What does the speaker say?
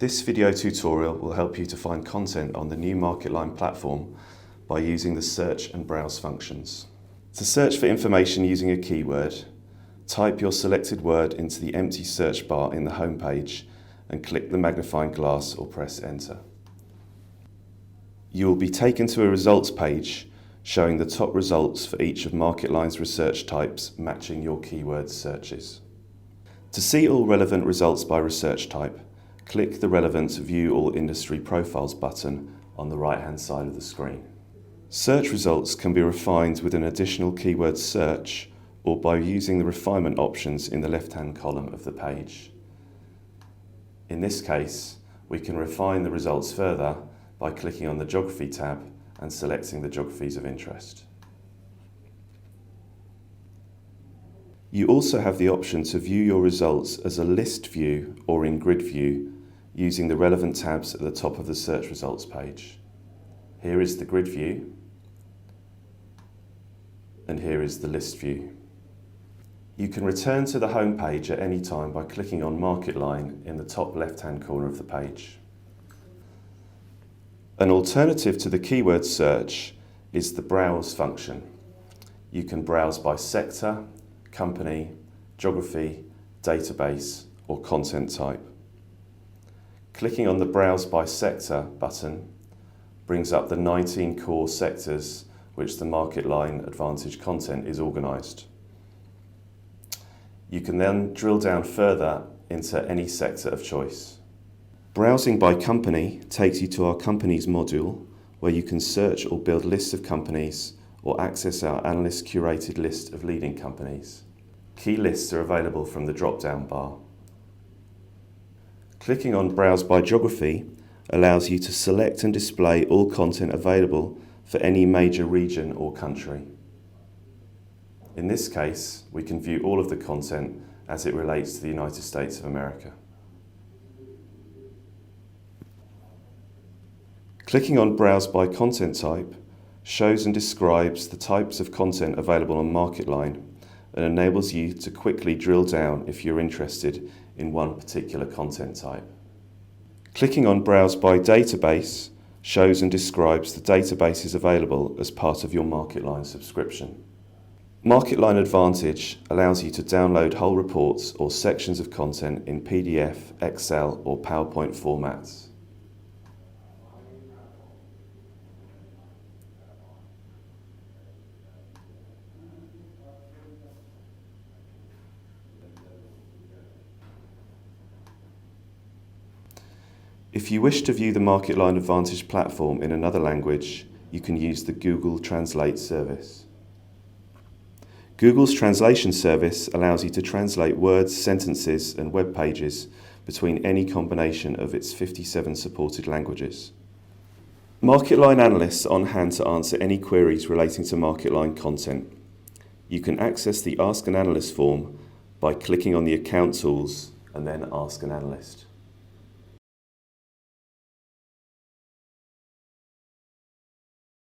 This video tutorial will help you to find content on the new MarketLine platform by using the search and browse functions. To search for information using a keyword, type your selected word into the empty search bar in the home page and click the magnifying glass or press enter. You will be taken to a results page showing the top results for each of MarketLine's research types matching your keyword searches. To see all relevant results by research type, click the relevant View All Industry Profiles button on the right-hand side of the screen. Search results can be refined with an additional keyword search or by using the refinement options in the left-hand column of the page. In this case, we can refine the results further by clicking on the Geography tab and selecting the geographies of interest. You also have the option to view your results as a list view or in grid view using the relevant tabs at the top of the search results page. Here is the grid view and here is the list view. You can return to the home page at any time by clicking on MarketLine in the top left-hand corner of the page. An alternative to the keyword search is the browse function. You can browse by sector, company, geography, database, or content type. Clicking on the Browse by Sector button brings up the 19 core sectors which the MarketLine Advantage content is organised. You can then drill down further into any sector of choice. Browsing by company takes you to our Companies module, where you can search or build lists of companies or access our analyst-curated list of leading companies. Key lists are available from the drop-down bar. Clicking on Browse by Geography allows you to select and display all content available for any major region or country. In this case, we can view all of the content as it relates to the United States of America. Clicking on Browse by Content Type shows and describes the types of content available on MarketLine and enables you to quickly drill down if you're interested in one particular content type. Clicking on Browse by Database shows and describes the databases available as part of your MarketLine subscription. MarketLine Advantage allows you to download whole reports or sections of content in PDF, Excel, or PowerPoint formats. If you wish to view the MarketLine Advantage platform in another language, you can use the Google Translate service. Google's translation service allows you to translate words, sentences, and web pages between any combination of its 57 supported languages. MarketLine analysts are on hand to answer any queries relating to MarketLine content. You can access the Ask an Analyst form by clicking on the Account tools and then Ask an Analyst.